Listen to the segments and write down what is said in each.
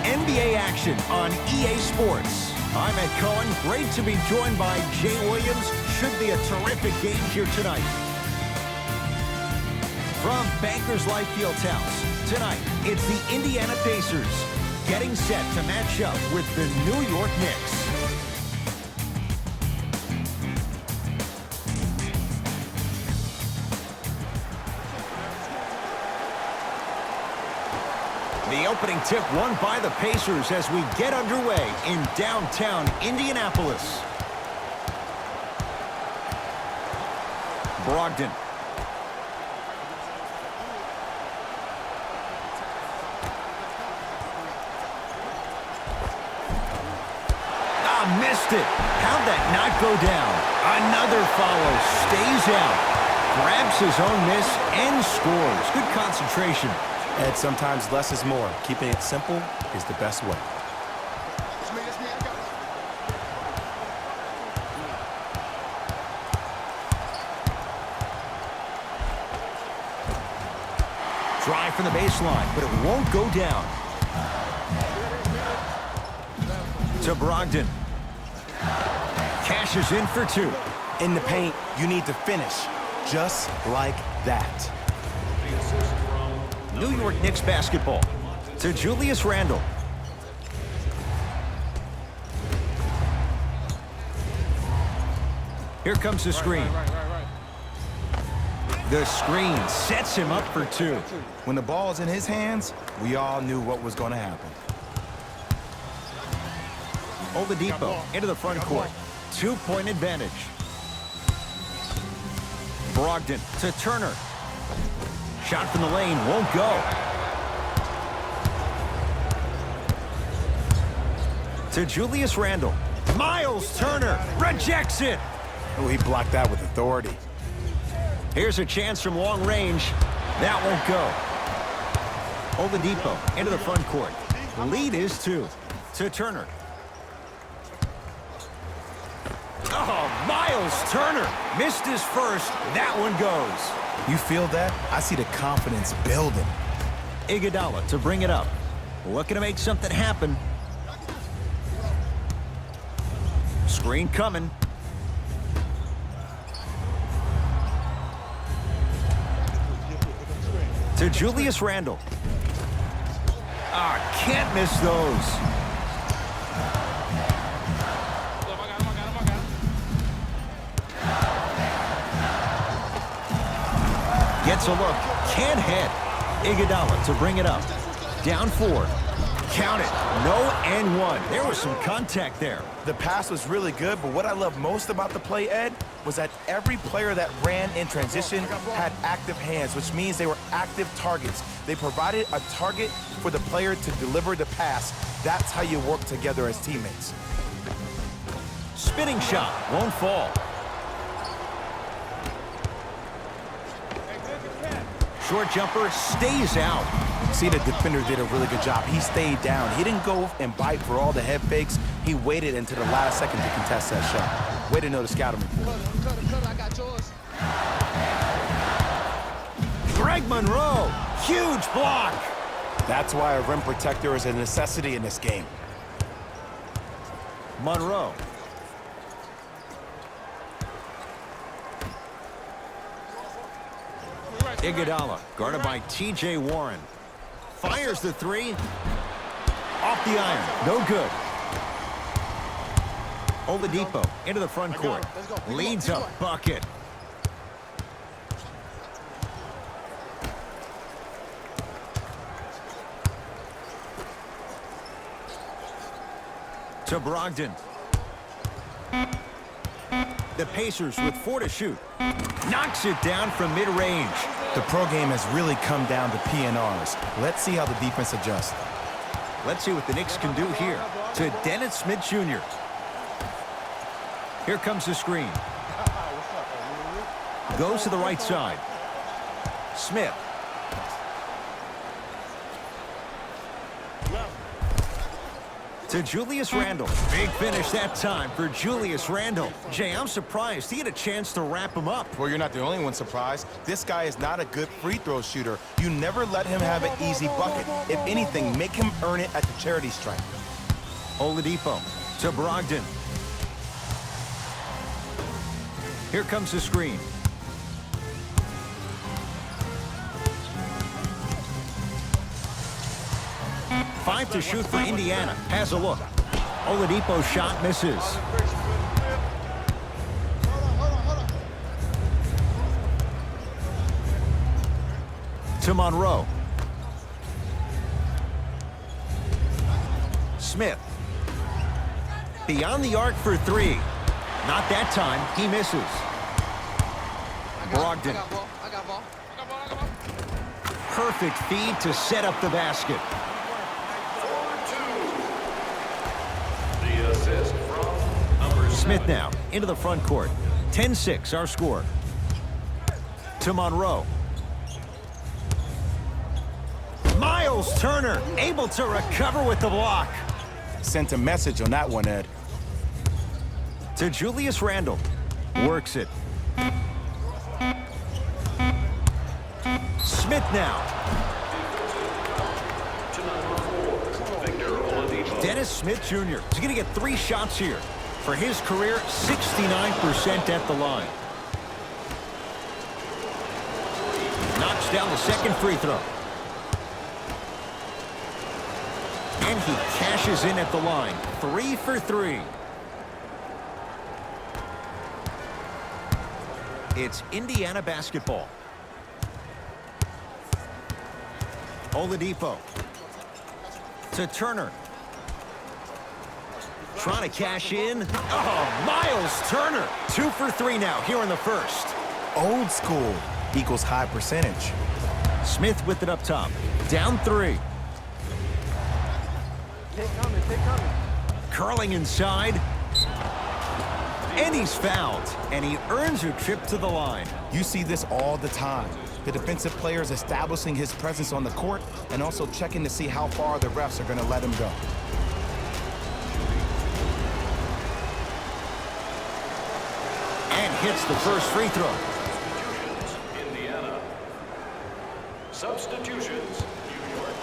NBA action on EA Sports. I'm Ed Cohen. Great to be joined by Jay Williams. Should be a terrific game here tonight. From Bankers Life Fieldhouse, tonight it's the Indiana Pacers getting set to match up with the New York Knicks. The opening tip won by the Pacers as we get underway in downtown Indianapolis. Brogdon. Missed it. How'd that not go down? Another follow. Stays out. Grabs his own miss and scores. Good concentration. Ed, sometimes less is more. Keeping it simple is the best way. Drive from the baseline, but it won't go down. To Brogdon. Cashes in for two. In the paint, you need to finish. Just like that. New York Knicks basketball. To Julius Randle. Here comes the screen. The screen sets him up for two. When the ball's in his hands, we all knew what was going to happen. Oladipo into the front court. 2-point advantage. Brogdon to Turner. Shot from the lane won't go. To Julius Randle. Miles Turner rejects it. Oh, he blocked that with authority. Here's a chance from long range. That won't go. Oladipo into the front court. Lead is two. To Turner. Oh, Miles Turner missed his first. That one goes. You feel that? I see the confidence building. Iguodala to bring it up. Looking to make something happen. Screen coming. To Julius Randle. Can't miss those. Gets a look. Can't hit. Iguodala to bring it up. Down four. Count it. No and one. There was some contact there. The pass was really good, but what I love most about the play, Ed, was that every player that ran in transition had active hands, which means they were active targets. They provided a target for the player to deliver the pass. That's how you work together as teammates. Spinning shot. Won't fall. Short jumper stays out. See, the defender did a really good job. He stayed down. He didn't go and bite for all the head fakes. He waited until the last second to contest that shot. Way to know the scouting report. I got yours. Greg Monroe. Huge block. That's why a rim protector is a necessity in this game. Monroe. Iguodala, guarded by T.J. Warren. Fires the three. Off the iron. No good. Oladipo into the front court. Leads a bucket. To Brogdon. The Pacers with 4 to shoot. Knocks it down from mid-range. The pro game has really come down to PNRs. Let's see how the defense adjusts. Let's see what the Knicks can do here. To Dennis Smith Jr. Here comes the screen. Goes to the right side. Smith. To Julius Randle. Big finish that time for Julius Randle. Jay, I'm surprised he had a chance to wrap him up. Well, you're not the only one surprised. This guy is not a good free throw shooter. You never let him have an easy bucket. If anything, make him earn it at the charity stripe. Oladipo to Brogdon. Here comes the screen. Five to shoot for Indiana. Has a look. Oladipo's shot misses. To Monroe. Smith. Beyond the arc for three. Not that time. He misses. Brogdon. Perfect feed to set up the basket. Smith now into the front court. 10-6 our score. To Monroe. Miles Turner able to recover with the block. Sent a message on that one, Ed. To Julius Randle. Works it. Smith now. Dennis Smith Jr. is going to get 3 shots here. For his career, 69% at the line. Knocks down the second free throw. And he cashes in at the line. 3 for 3. It's Indiana basketball. Oladipo. To Turner. Trying to cash in. Oh, Miles Turner. 2 for 3 now here in the first. Old school equals high percentage. Smith with it up top. Down 3. Curling inside. And he's fouled. And he earns a trip to the line. You see this all the time. The defensive players establishing his presence on the court and also checking to see how far the refs are going to let him go. And hits the first free throw. Indiana. Substitutions, New York.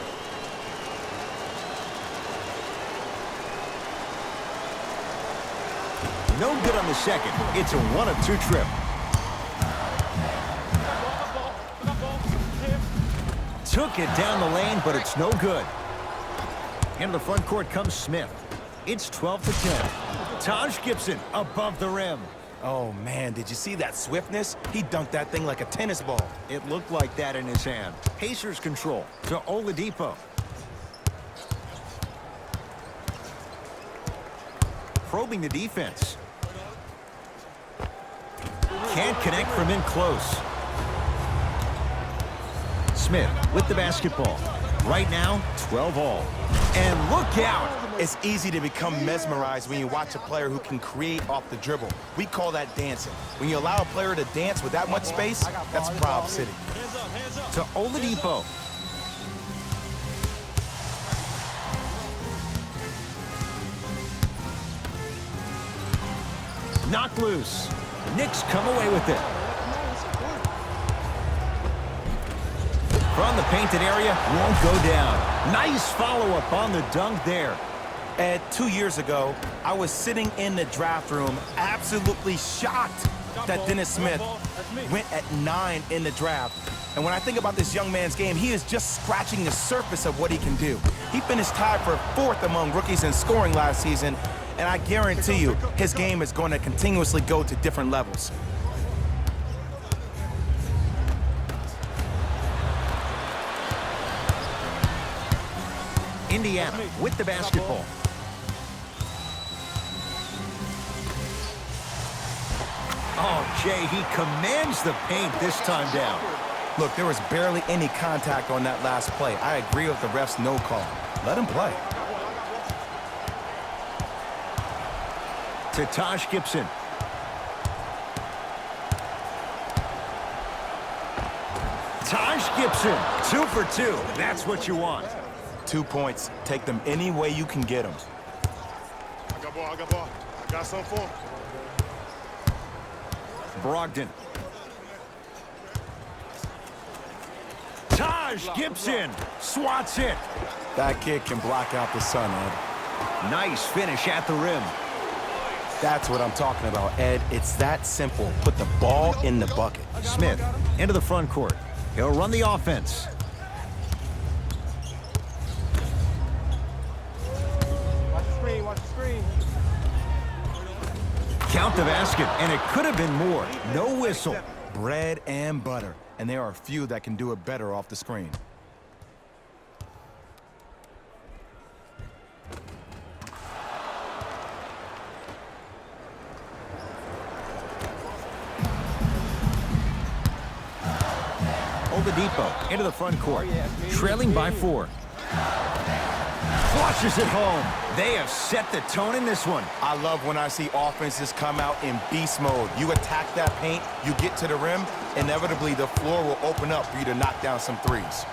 No good on the second. It's a 1 of 2 trip. Took it down the lane, but it's no good. Into the front court comes Smith. It's 12 to 10. Taj Gibson above the rim. Oh, man, did you see that swiftness? He dunked that thing like a tennis ball. It looked like that in his hand. Pacers control to Oladipo. Probing the defense. Can't connect from in close. Smith with the basketball. Right now, 12 all. And look out! It's easy to become mesmerized when you watch a player who can create off the dribble. We call that dancing. When you allow a player to dance with that much space, that's Proud City. To Oladipo. Knocked loose. Knicks come away with it. From the painted area, won't go down. Nice follow-up on the dunk there. Ed, 2 years ago, I was sitting in the draft room absolutely shocked that Dennis Smith went at 9 in the draft. And when I think about this young man's game, he is just scratching the surface of what he can do. He finished tied for 4th among rookies in scoring last season, and I guarantee you his game is going to continuously go to different levels. Indiana with the basketball. Oh, Jay, he commands the paint this time down. Look, there was barely any contact on that last play. I agree with the ref's no call. Let him play. To Taj Gibson. Taj Gibson, 2 for 2. That's what you want. 2 points. Take them any way you can get them. I got ball. I got something for him. Brogdon. Taj Gibson swats it. That kid can block out the sun, Ed. Nice finish at the rim. That's what I'm talking about, Ed. It's that simple. Put the ball in the bucket. Smith into the front court. He'll run the offense. Watch the screen, watch the screen. Count the basket, and it could have been more. No whistle. Bread and butter. And there are few that can do it better off the screen. Oladipo into the front court, trailing by 4. Flushes it home. They have set the tone in this one. I love when I see offenses come out in beast mode. You attack that paint, you get to the rim, inevitably the floor will open up for you to knock down some threes.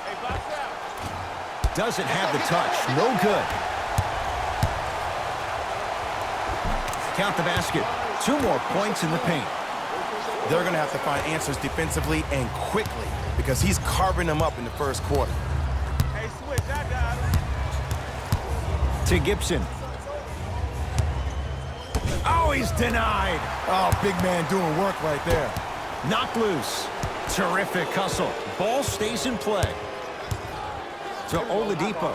Hey, box out. Doesn't have the touch. No good. Count the basket. 2 more points in the paint. They're going to have to find answers defensively and quickly because he's carving them up in the first quarter. Hey, switch, I got him. To Gibson. Oh, he's denied. Oh, big man doing work right there. Knocked loose. Terrific hustle. Ball stays in play. To Oladipo.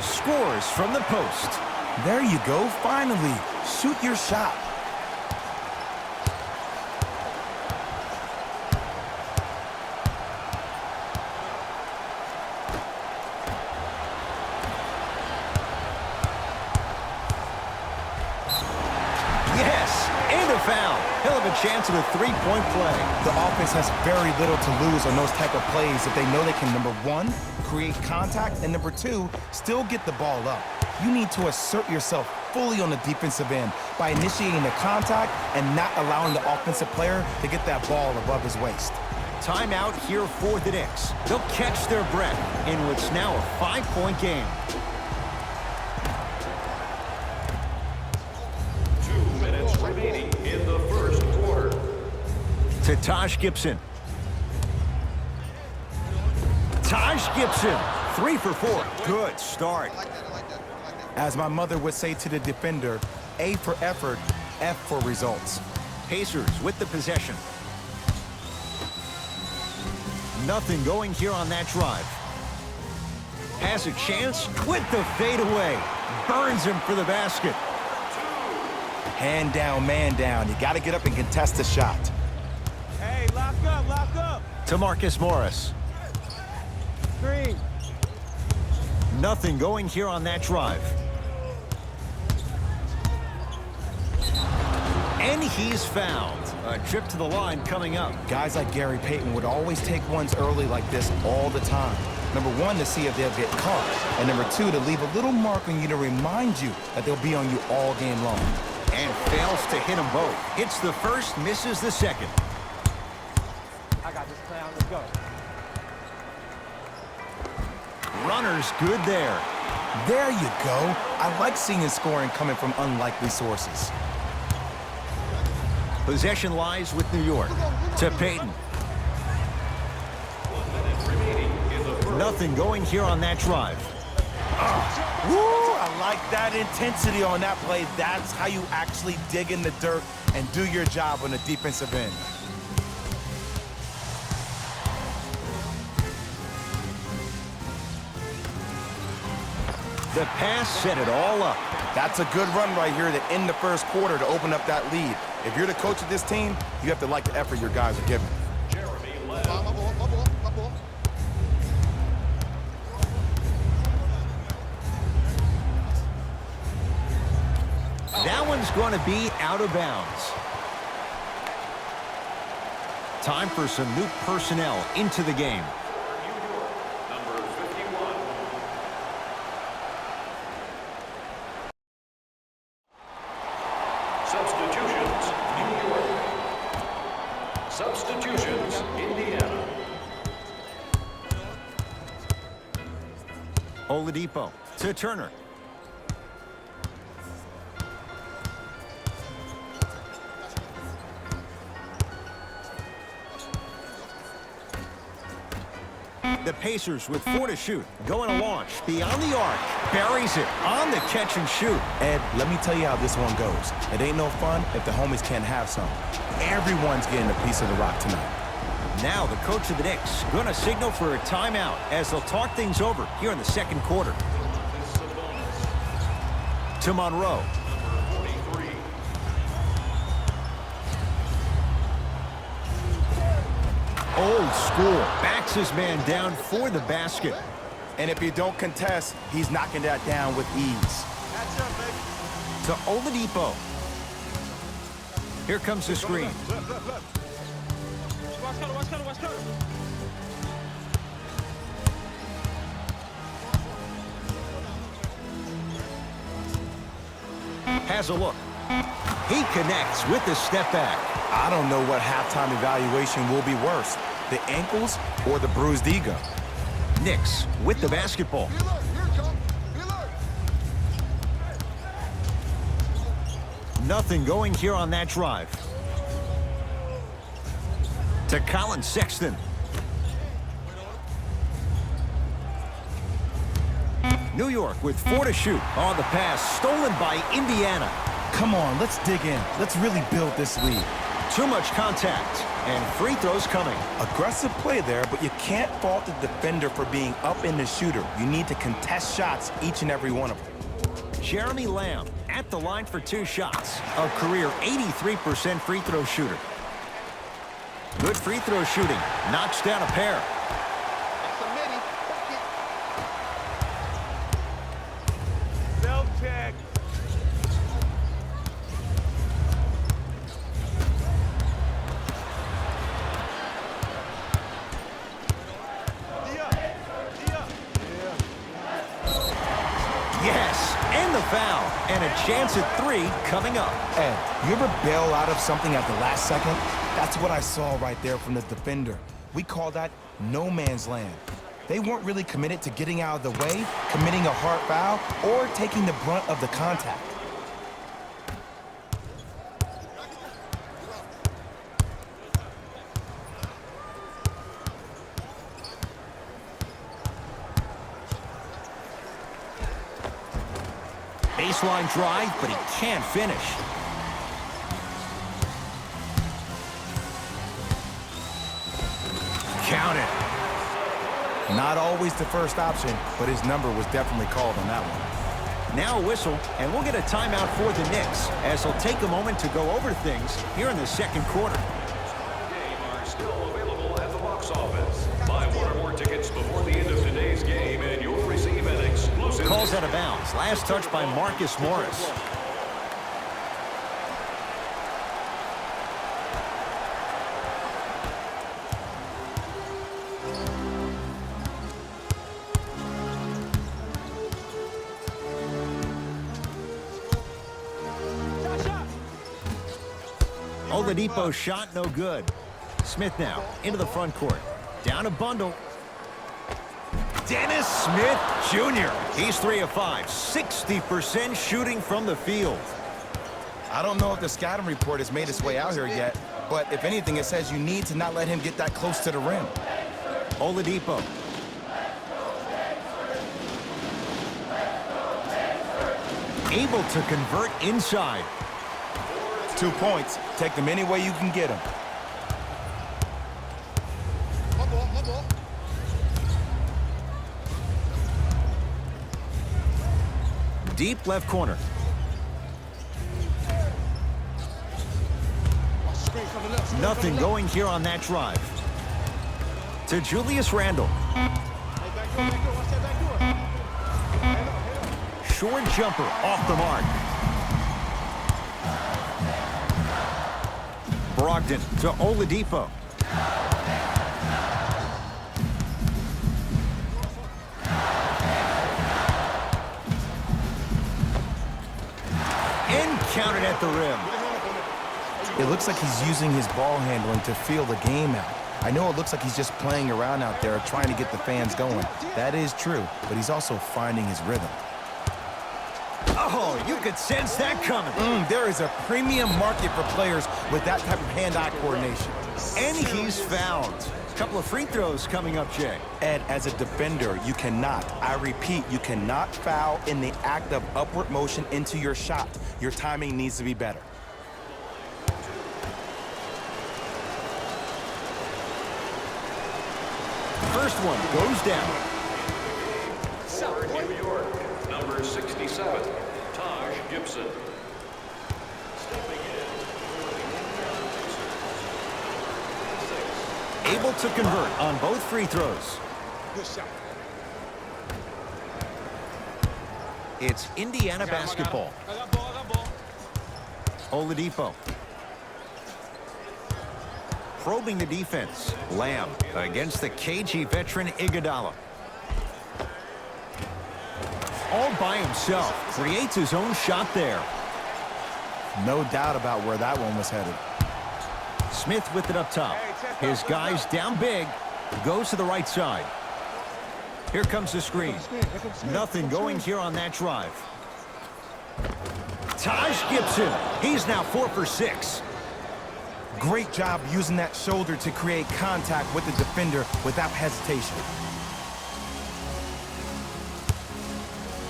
Scores from the post. There you go, finally. Shoot your shot. Yes, and a foul. He'll have a chance at a 3-point play. The offense has very little to lose on those type of plays if they know they can, number 1, create contact, and number 2, still get the ball up. You need to assert yourself fully on the defensive end by initiating the contact and not allowing the offensive player to get that ball above his waist. Timeout here for the Knicks. They'll catch their breath in what's now a 5-point game. 2 minutes remaining in the first quarter. To Taj Gibson. Taj Gibson, 3 for 4. Good start. As my mother would say to the defender, A for effort, F for results. Pacers with the possession. Nothing going here on that drive. Has a chance with the fadeaway. Burns him for the basket. Hand down, man down. You got to get up and contest the shot. Hey, lock up, lock up. To Marcus Morris. Screen. Nothing going here on that drive. And he's fouled. A trip to the line coming up. Guys like Gary Payton would always take ones early like this all the time. Number 1, to see if they'll get caught. And number 2, to leave a little mark on you to remind you that they'll be on you all game long. And fails to hit them both. Hits the first, misses the second. I got this clown, let's go. Runner's good there. There you go. I like seeing scoring coming from unlikely sources. Possession lies with New York. To Payton. Nothing going here on that drive. Woo! I like that intensity on that play. That's how you actually dig in the dirt and do your job on the defensive end. The pass set it all up. That's a good run right here to end the first quarter to open up that lead. If you're the coach of this team, you have to like the effort your guys are giving. That one's going to be out of bounds. Time for some new personnel into the game. Number 51. Substitutions, New York. Substitutions, Indiana. Oladipo to Turner. The Pacers with 4 to shoot. Going to launch. Beyond the arc. Buries it on the catch and shoot. Ed, let me tell you how this one goes. It ain't no fun if the homies can't have some. Everyone's getting a piece of the rock tonight. Now the coach of the Knicks going to signal for a timeout as they'll talk things over here in the second quarter. To Monroe. Old school. Backs his man down for the basket. And if you don't contest, he's knocking that down with ease. Catch up, baby. To Oladipo. Here comes the screen. Look. Watch Cutter. Has a look. He connects with the step back. I don't know what halftime evaluation will be worse, the ankles or the bruised ego. Knicks with the basketball. Nothing going here on that drive. To Colin Sexton. New York with 4 to shoot. On the pass, stolen by Indiana. Come on, let's dig in. Let's really build this lead. Too much contact, and free throws coming. Aggressive play there, but you can't fault the defender for being up in the shooter. You need to contest shots, each and every one of them. Jeremy Lamb at the line for 2 shots. A career 83% free throw shooter. Good free throw shooting. Knocks down a pair. Self-check. Yes, and the foul. And a chance at 3 coming up. Ed, you ever bail out of something at the last second? That's what I saw right there from the defender. We call that no man's land. They weren't really committed to getting out of the way, committing a hard foul, or taking the brunt of the contact. Baseline drive, but he can't finish. Count it. Not always the first option, but his number was definitely called on that one. Now a whistle, and we'll get a timeout for the Knicks as they'll take a moment to go over things here in the second quarter. Game are still available at the box office. Buy 1 or more tickets before the end of today's game, and you'll receive an exclusive... Calls out of bounds. Last touch by Marcus Morris. Oladipo's shot no good. Smith now into the front court. Down a bundle. Dennis Smith Jr. He's 3 of 5. 60% shooting from the field. I don't know if the scouting report has made its way out here yet, but if anything, it says you need to not let him get that close to the rim. Oladipo. Able to convert inside. 2 points. Take them any way you can get them. Deep left corner. Nothing going here on that drive. To Julius Randle. Short jumper off the mark. Brogdon to Oladipo. And counted at the rim. It looks like he's using his ball handling to feel the game out. I know it looks like he's just playing around out there trying to get the fans going. That is true, but he's also finding his rhythm. Oh, you could sense that coming. There is a premium market for players with that type of hand-eye coordination. And he's fouled. A couple of free throws coming up, Jay. Ed, as a defender, you cannot, I repeat, you cannot foul in the act of upward motion into your shot. Your timing needs to be better. First one goes down. For New York, number 67, Taj Gibson. Stepping in for the Able to convert on both free throws. Good shot. It's Indiana basketball. I got ball, I got ball. Oladipo. Probing the defense. Lamb against the KG veteran Iguodala. All by himself. Creates his own shot there. No doubt about where that one was headed. Smith with it up top. His guys down big. Goes to the right side. Here comes the screen. Nothing going here on that drive. Taj Gibson. He's now 4 for 6. Great job using that shoulder to create contact with the defender without hesitation.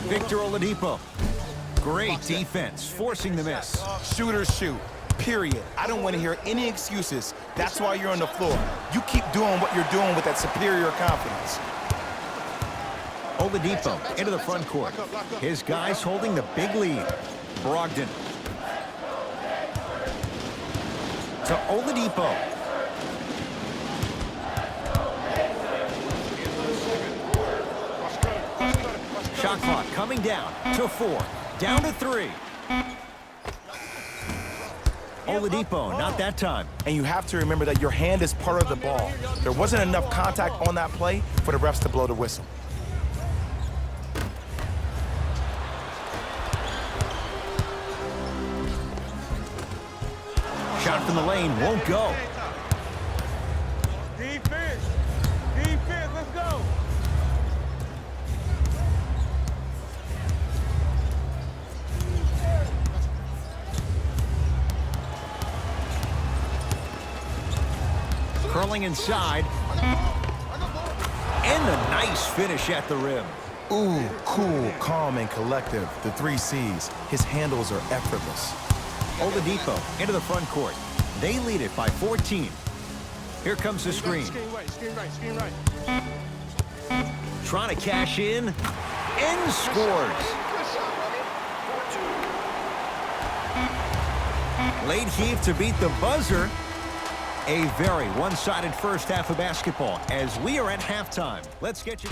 Victor Oladipo. Great defense, forcing the miss. Shooters shoot, period. I don't want to hear any excuses. That's why you're on the floor. You keep doing what you're doing with that superior confidence. Oladipo into the front court. His guys holding the big lead. Brogdon. To Oladipo. Shot clock coming down to 4. Down to 3. Oladipo, not that time. And you have to remember that your hand is part of the ball. There wasn't enough contact on that play for the refs to blow the whistle. Shot from the lane won't go. Defense. Defense, let's go. Curling inside. And a nice finish at the rim. Ooh, cool, calm, and collective. The 3 C's. His handles are effortless. Oladipo into the front court. They lead it by 14. Here comes the screen. Screen right, screen right, screen right. Trying to cash in. And scores. Late heave to beat the buzzer. A very one-sided first half of basketball as we are at halftime. Let's get you...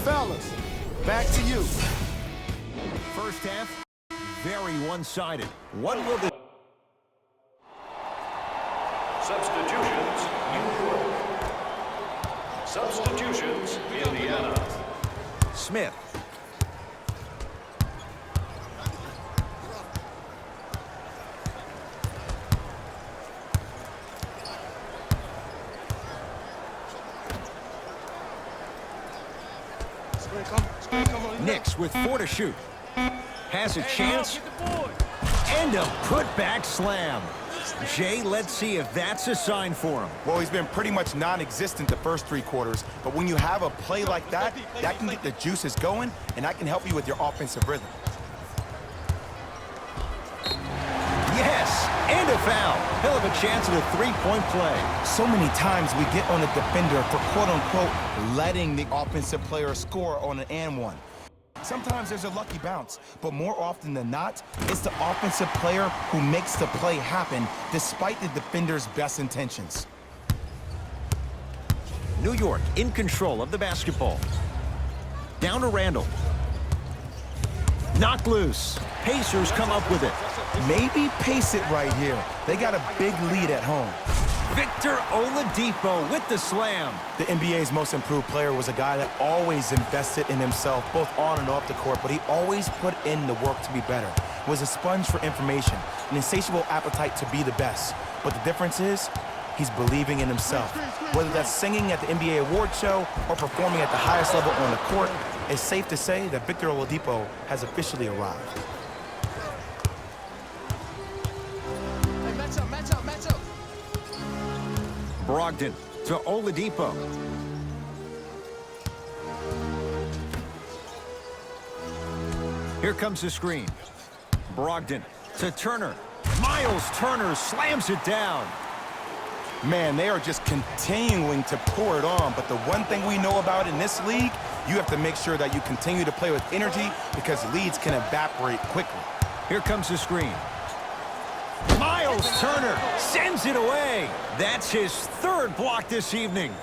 Fellas, back to you. First half, very one-sided. What will the... Substitutions, New York. Substitutions, Indiana. Smith. Knicks with 4 to shoot. Has a chance. And a putback slam. Jay, let's see if that's a sign for him. Well, he's been pretty much non-existent the first 3 quarters, but when you have a play like that, that can get the juices going, and that can help you with your offensive rhythm. Yes, and a foul. He'll have a chance at a 3-point play. So many times we get on the defender for quote-unquote letting the offensive player score on an and one. Sometimes there's a lucky bounce, but more often than not, it's the offensive player who makes the play happen despite the defender's best intentions. New York in control of the basketball. Down to Randall. Knocked loose. Pacers come up with it. Maybe pace it right here. They got a big lead at home. Victor Oladipo with the slam. The NBA's most improved player was a guy that always invested in himself, both on and off the court, but he always put in the work to be better. was a sponge for information, an insatiable appetite to be the best. But the difference is, he's believing in himself. Whether that's singing at the NBA award show or performing at the highest level on the court, it's safe to say that Victor Oladipo has officially arrived. Hey, match up. Brogdon to Oladipo. Here comes the screen. Brogdon to Turner. Miles Turner slams it down. Man, they are just continuing to pour it on, but the one thing we know about in this league, you have to make sure that you continue to play with energy because leads can evaporate quickly. Here comes the screen. Miles Turner sends it away. That's his third block this evening.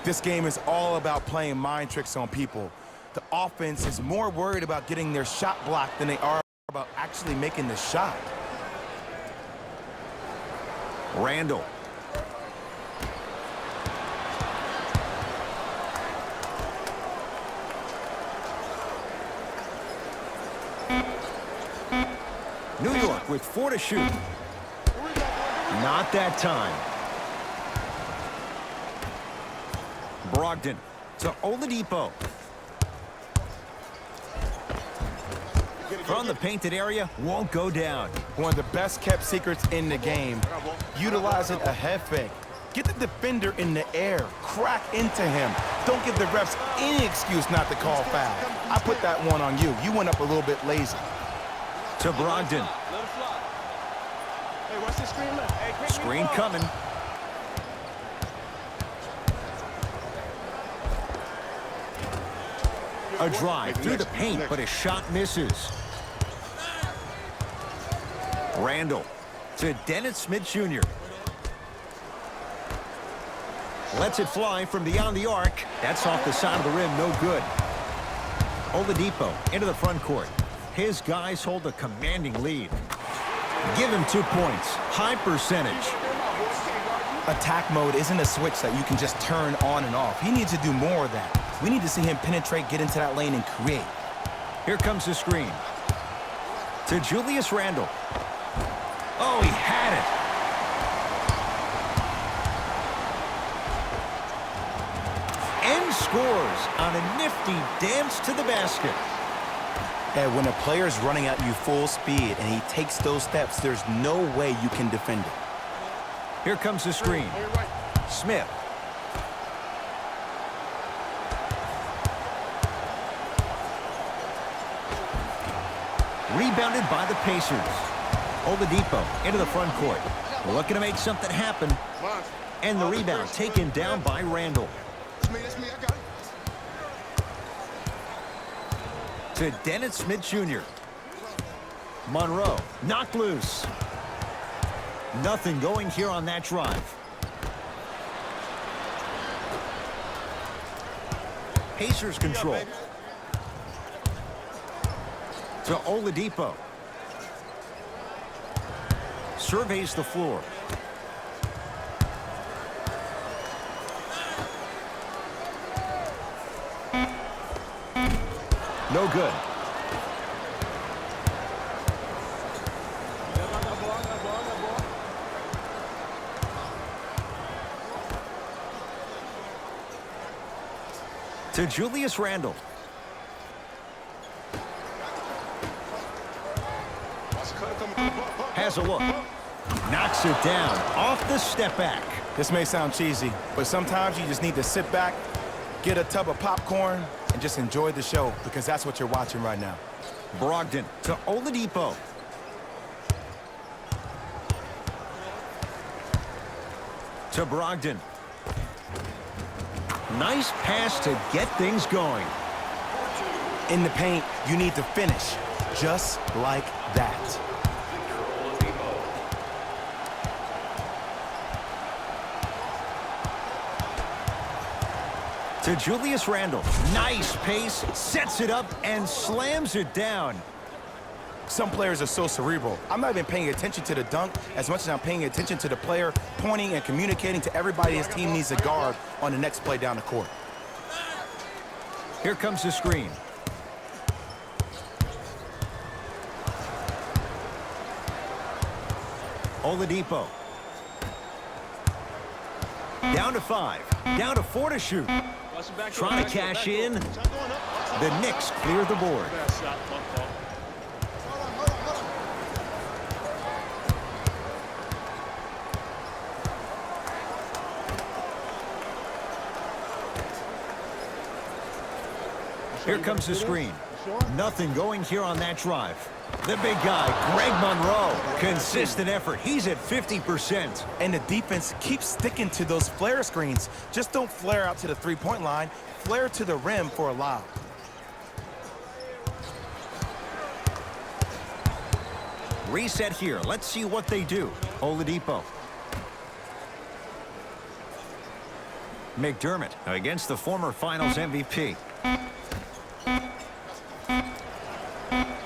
This game is all about playing mind tricks on people. The offense is more worried about getting their shot blocked than they are about actually making the shot. Randall. New York with 4 to shoot. Not that time. Brogdon to Oladipo. From the painted area, won't go down. One of the best kept secrets in the game. Utilizing a head fake. Get the defender in the air. Crack into him. Don't give the refs any excuse not to call foul. I put that one on you. You went up a little bit lazy. To Brogdon. Let it fly. Hey, watch the screen left. Hey, quick, Screen coming. A drive through the paint, but his shot misses. Randall to Dennis Smith Jr. Lets it fly from beyond the arc. That's off the side of the rim, no good. Oladipo into the front court. His guys hold a commanding lead. Give him 2 points. High percentage. Attack mode isn't a switch that you can just turn on and off. He needs to do more of that. We need to see him penetrate, get into that lane, and create. Here comes the screen. To Julius Randle. Oh, he had it. And scores on a nifty dance to the basket. And when a player's running at you full speed and he takes those steps, there's no way you can defend it. Here comes the screen. Smith. Rebounded by the Pacers. Oladipo into the front court. Looking to make something happen. And the rebound taken down by Randall. That's me, I got it. To Dennis Smith Jr. Monroe knocked loose. Nothing going here on that drive. Pacers control. To Oladipo. Surveys the floor. No good. To Julius Randle. Has a look. Knocks it down off the step back. This may sound cheesy, but sometimes you just need to sit back, get a tub of popcorn, and just enjoy the show, because that's what you're watching right now. Brogdon to Oladipo. To Brogdon. Nice pass to get things going. In the paint, you need to finish, just like that. To Julius Randle. Nice pace, sets it up, and slams it down. Some players are so cerebral. I'm not even paying attention to the dunk as much as I'm paying attention to the player pointing and communicating to everybody his team needs a guard on the next play down the court. Here comes the screen. Oladipo. Down to 5. Down to 4 to shoot. Trying to cash in. The Knicks clear the board. Here comes the screen. Nothing going here on that drive. The big guy, Greg Monroe. Consistent effort. He's at 50%. And the defense keeps sticking to those flare screens. Just don't flare out to the three-point line. Flare to the rim for a lob. Reset here. Let's see what they do. Oladipo. McDermott against the former Finals MVP.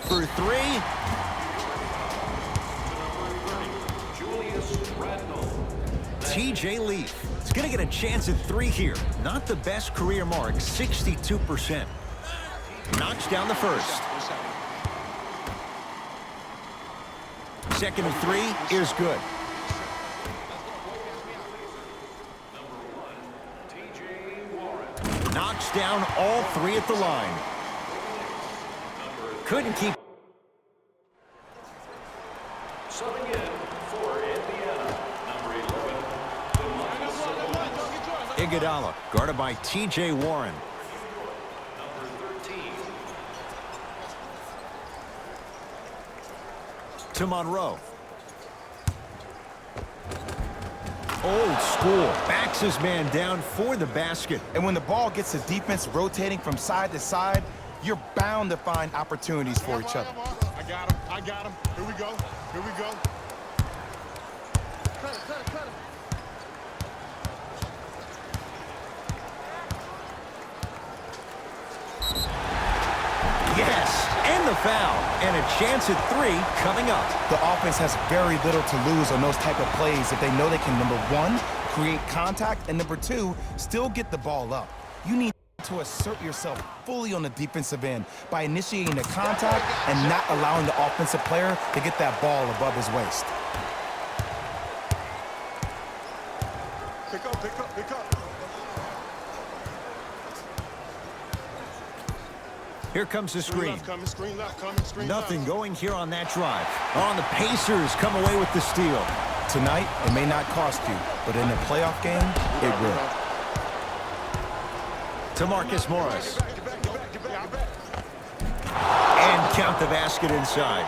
For 3. TJ Leaf. He's going to get a chance at 3 here. Not the best career mark, 62%. Knocks down the first. Second and 3 is good. Knocks down all 3 at the line. Couldn't keep. Subbing in for Indiana, number 11, Iguodala, guarded by T.J. Warren. number 13. To Monroe. Old school. Backs his man down for the basket. And when the ball gets the defense rotating from side to side, you're bound to find opportunities for each other. I got him. I got him. Here we go. Here we go. Cut it, cut it, cut it. Yes, and the foul. And a chance at 3 coming up. The offense has very little to lose on those type of plays if they know they can, number 1, create contact, and number 2, still get the ball up. You need to assert yourself fully on the defensive end by initiating the contact and not allowing the offensive player to get that ball above his waist. Pick up, pick up, pick up. Here comes the Screen screen. left coming, screen left coming, screen Nothing left. going here on that drive. Oh, and the Pacers come away with the steal. Tonight, it may not cost you, but in a playoff game, it will. To Marcus Morris. Get back, get back, get back, get back. And count the basket inside.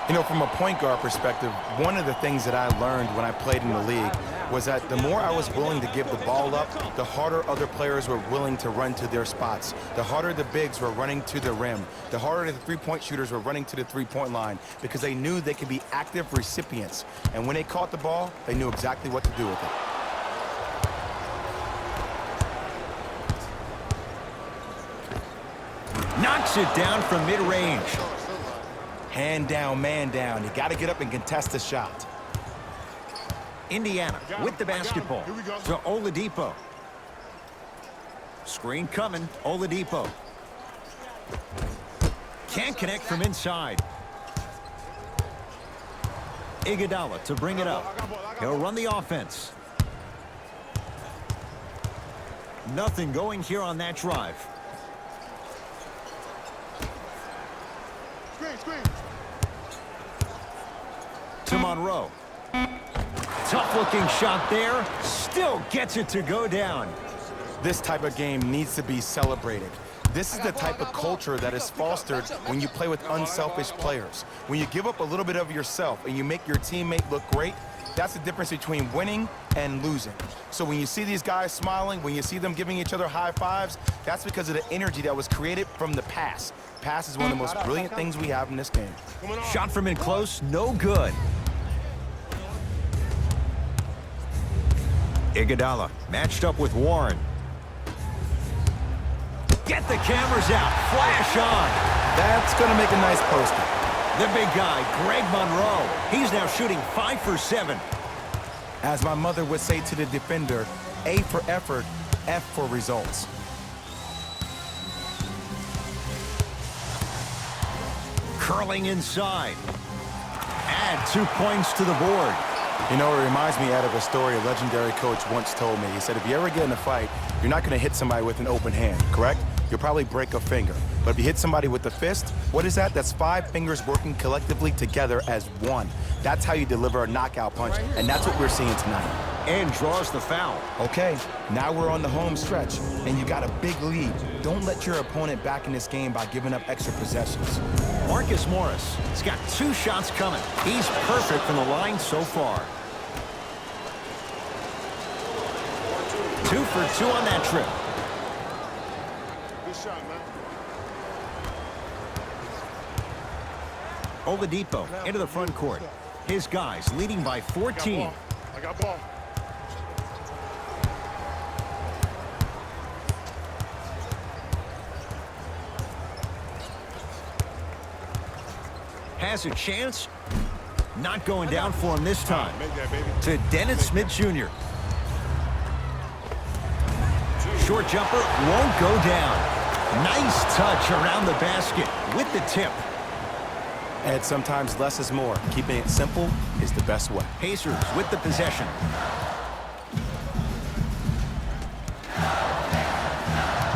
You know, from a point guard perspective, one of the things that I learned when I played in the league was that the more I was willing to give the ball up, the harder other players were willing to run to their spots. The harder the bigs were running to the rim. The harder the three-point shooters were running to the three-point line because they knew they could be active recipients. And when they caught the ball, they knew exactly what to do with it. Knocks it down from mid-range. Hand down, man down. You got to get up and contest the shot. Indiana with the basketball. Here we go. To Oladipo. Screen coming. Oladipo. Can't connect from inside. Iguodala to bring it up. He'll run the offense. Nothing going here on that drive. Screen, screen. To Monroe. Tough-looking shot there. Still gets it to go down. This type of game needs to be celebrated. This is the type of culture that is fostered when you play with unselfish players. When you give up a little bit of yourself and you make your teammate look great, that's the difference between winning and losing. So when you see these guys smiling, when you see them giving each other high fives, that's because of the energy that was created from the pass. Pass is one of the most brilliant things we have in this game. Shot from in close, no good. Iguodala matched up with Warren. Get the cameras out. Flash on. That's going to make a nice poster. The big guy, Greg Monroe. He's now shooting 5 for 7. As my mother would say to the defender, A for effort, F for results. Curling inside. Add 2 points to the board. You know, it reminds me of a story a legendary coach once told me. He said, if you ever get in a fight, you're not going to hit somebody with an open hand, correct? You'll probably break a finger. But if you hit somebody with the fist, what is that? That's 5 fingers working collectively together as one. That's how you deliver a knockout punch, and that's what we're seeing tonight. And draws the foul. Okay, now we're on the home stretch, and you got a big lead. Don't let your opponent back in this game by giving up extra possessions. Marcus Morris has got 2 shots coming. He's perfect from the line so far. 2 for 2 on that trip. Good shot, man. Oladipo into the front court. His guys leading by 14. I got ball. Has a chance. Not going down for him this time. Make that, baby. To Dennis Smith Jr. Short jumper won't go down. Nice touch around the basket with the tip. And sometimes less is more. Keeping it simple is the best way. Pacers with the possession.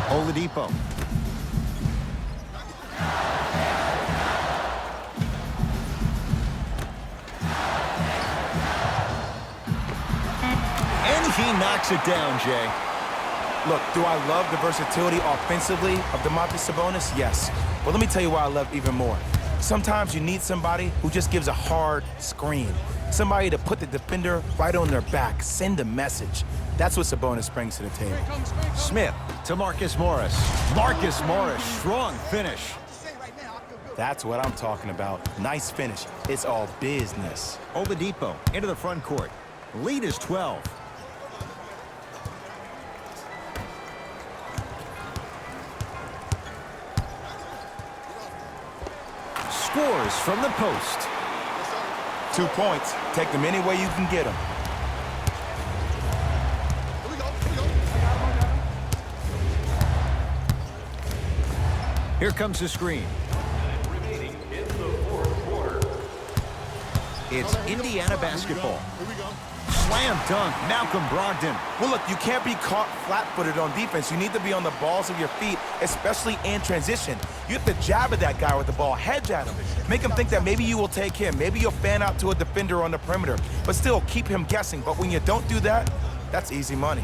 Oladipo. And he knocks it down, Jay. Look, do I love the versatility offensively of Domantas Sabonis? Yes. But let me tell you why I love even more. Sometimes you need somebody who just gives a hard screen. Somebody to put the defender right on their back, send a message. That's what Sabonis brings to the table. Smith to Marcus Morris. Marcus Morris, strong finish. That's what I'm talking about. Nice finish. It's all business. Oladipo into the front court. Lead is 12. Scores from the post. 2 points. Take them any way you can get them. Here comes the screen. Remaining in the 4th quarter. It's Indiana basketball. Slam dunk, Malcolm Brogdon. Well, look, you can't be caught flat-footed on defense. You need to be on the balls of your feet, especially in transition. You have to jab at that guy with the ball, hedge at him. Make him think that maybe you will take him. Maybe you'll fan out to a defender on the perimeter, but still keep him guessing. But when you don't do that, that's easy money.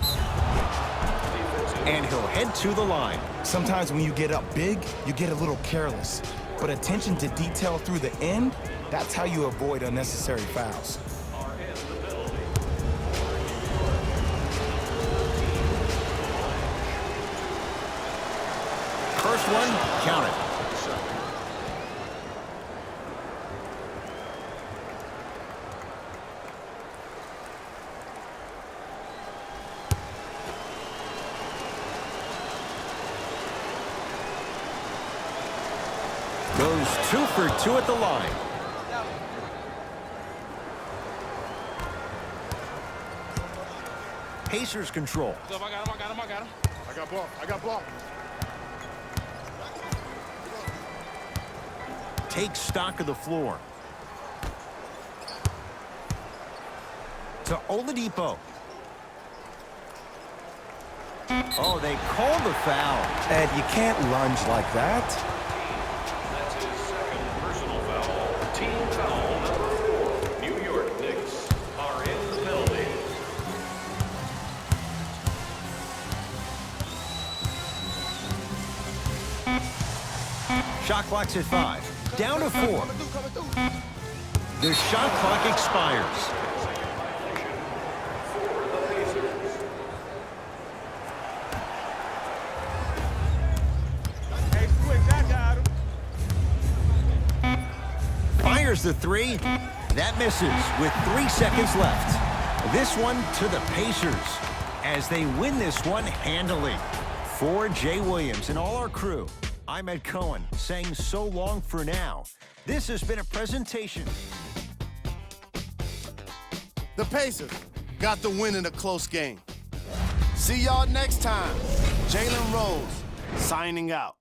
And he'll head to the line. Sometimes when you get up big, you get a little careless. But attention to detail through the end, that's how you avoid unnecessary fouls. First one, count it. Goes 2 for 2 at the line. Pacers control. I got ball. I got ball. Takes stock of the floor. To Oladipo. Oh, they call the foul. Ed, you can't lunge like that. That's his 2nd personal foul. Team foul number 4. New York Knicks are in the penalty. Shot clock's at 5. Down to 4. The shot clock expires. Fires the 3. That misses with 3 seconds left. This one to the Pacers as they win this one handily. For Jay Williams and all our crew, I'm Ed Cohen saying so long for now. This has been a presentation. The Pacers got the win in a close game. See y'all next time. Jalen Rose signing out.